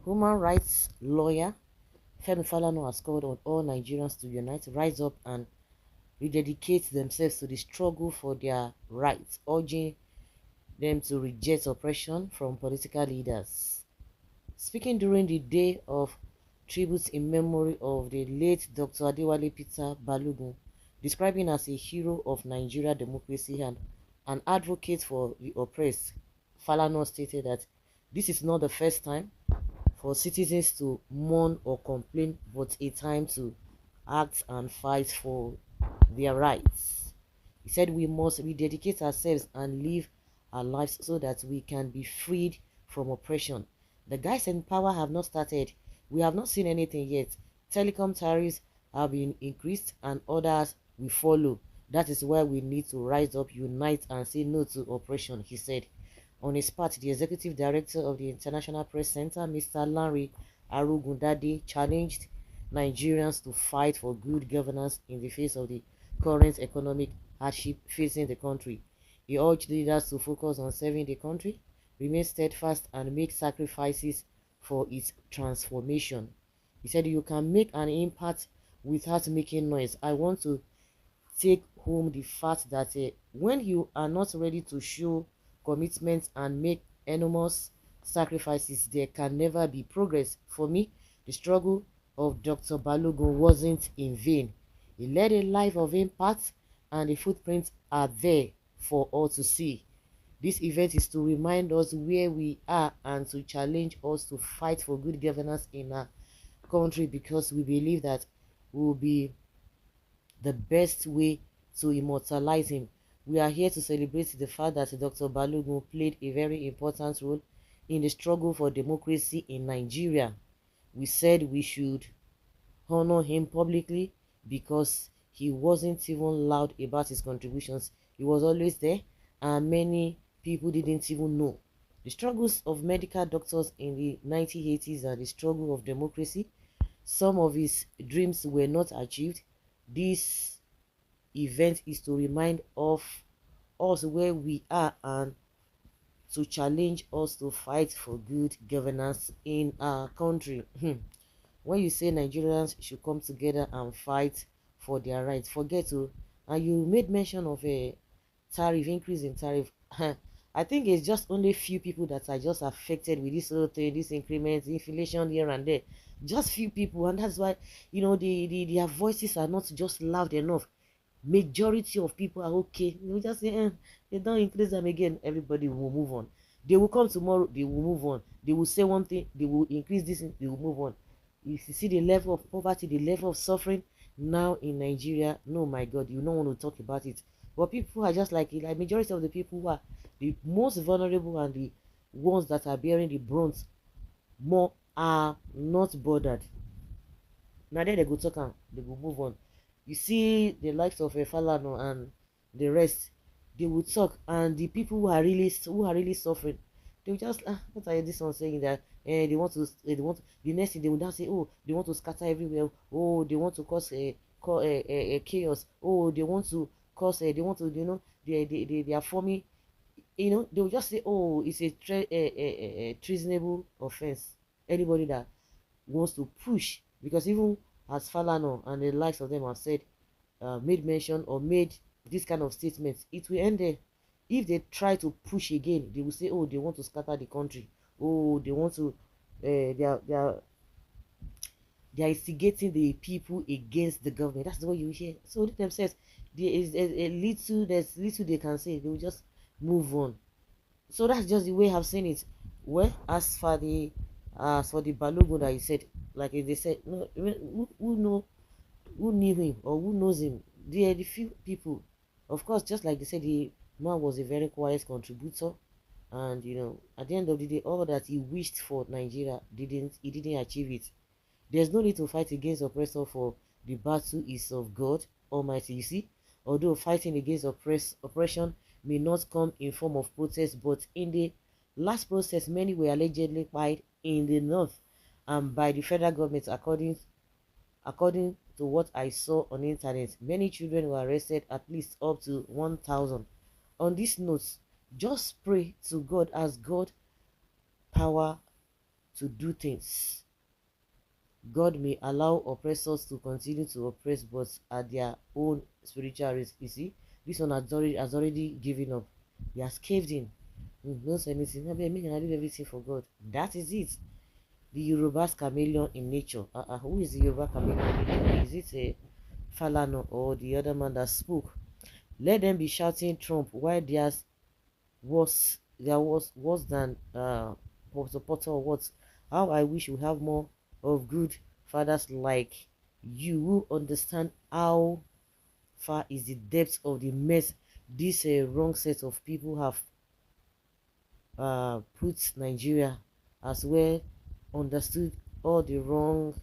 Human rights lawyer Femi Falana has called on all Nigerians to unite, rise up, and rededicate themselves to the struggle for their rights, urging them to reject oppression from political leaders. Speaking during the day of tribute in memory of the late Dr. Adewale Peter Balogun, describing as a hero of Nigeria democracy and an advocate for the oppressed, Falana stated that this is not the first time for citizens to mourn or complain, but a time to act and fight for their rights. He said we must rededicate ourselves and live our lives so that we can be freed from oppression. The guys in power have not started. We have not seen anything yet. Telecom tariffs have been increased and others will follow. That is why we need to rise up, unite, and say no to oppression, he said. On his part, the executive director of the International Press Center, Mr. Larry Arugundade, challenged Nigerians to fight for good governance in the face of the current economic hardship facing the country. He urged leaders to focus on serving the country, remain steadfast, and make sacrifices for its transformation. He said, "You can make an impact without making noise." I want to take home the fact that when you are not ready to show commitment and make enormous sacrifices, there can never be progress. For me, the struggle of Dr. Balogun wasn't in vain. He led a life of impact, and the footprints are there for all to see. This event is to remind us where we are and to challenge us to fight for good governance in our country, because we believe that will be the best way to immortalize him. We are here to celebrate the fact that Dr. Balogun played a very important role in the struggle for democracy in Nigeria. We said we should honor him publicly because he wasn't even loud about his contributions. He was always there, and many people didn't even know. The struggles of medical doctors in the 1980s and the struggle of democracy, some of his dreams were not achieved. This event is to remind of us where we are and to challenge us to fight for good governance in our country. When you say Nigerians should come together and fight for their rights, forget to, and you made mention of a tariff increase in tariff. I think it's just only few people that are just affected with this whole thing, this increment, inflation here and there. Just few people, and that's why their voices are not just loud enough. Majority of people are okay. You just say, they don't increase them again, everybody will move on. They will come tomorrow, they will move on. They will say one thing, they will increase this, they will move on. If you see the level of poverty, the level of suffering now in Nigeria, no, my God, you don't want to talk about it. But people are just like majority of the people who are the most vulnerable and the ones that are bearing the brunt more are not bothered. Now then they go talk and they will move on. You see the likes of Falana and the rest, they will talk, and the people who are really suffering, they will just what are this one saying that the next thing they will now say, oh, they want to scatter everywhere, oh, they want to cause a chaos, oh, they want to cause they want to they are forming, they will just say, oh, it's a treasonable offense. Anybody that wants to push, because even as Falana and the likes of them have said, made mention or made this kind of statements, it will end there. If they try to push again, they will say, oh, they want to scatter the country, oh, they want to they are instigating the people against the government. That's what you hear. So they themselves, there is there's little they can say, they will just move on. So that's just the way I've seen it. Well, as for the Balogun that you said, like they said, no, who knew him or who knows him? They are the few people. Of course, just like they said, the man was a very quiet contributor, and at the end of the day, all that he wished for Nigeria he didn't achieve it. There's no need to fight against oppressor, for the battle is of God Almighty. You see, although fighting against oppression may not come in form of protest, but in the last process, many were allegedly fired in the north and by the federal government. According to what I saw on the internet, many children were arrested, at least up to 1,000. On this note, just pray to God, as God power to do things. God may allow oppressors to continue to oppress, but at their own spiritual risk. You see, this one has already given up. He has caved in. Don't say anything. I mean, I do everything for God. That is it. The Yoruba's chameleon in nature. Who is the Yoruba chameleon in nature? Is it a Falana or the other man that spoke? Let them be shouting Trump while there was worse than supporter or what. How I wish we have more of good fathers like you who understand how far is the depth of the mess this wrong set of people have put Nigeria, as well understood all the wrong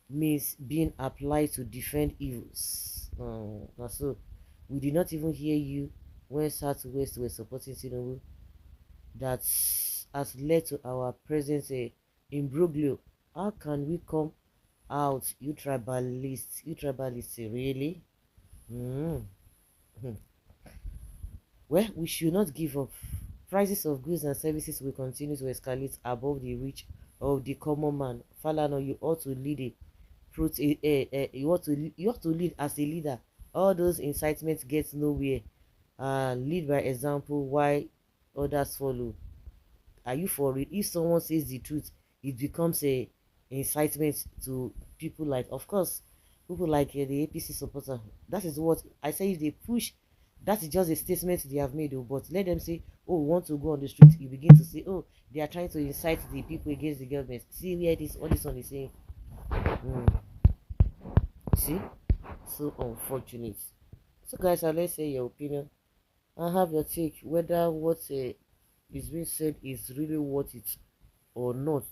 means being applied to defend evils. So we did not even hear you when Southwest were supporting Tinubu. That has led to our present imbroglio. How can we come out, you tribalists? You tribalists, really? Mm. Well, we should not give up. Prices of goods and services will continue to escalate above the reach of the common man. Falana, you ought to lead you ought to lead as a leader. All those incitements get nowhere. Lead by example while others follow. Are you for it? If someone says the truth, it becomes a incitement to people like, of course, people like the APC supporter. That is what I say. If they push, that is just a statement they have made. But let them say, oh, we want to go on the street. You begin to say, oh, they are trying to incite the people against the government. See where this all this one is saying. See, so unfortunate. So guys, let's say your opinion and have your take whether what is being said is really worth it or not.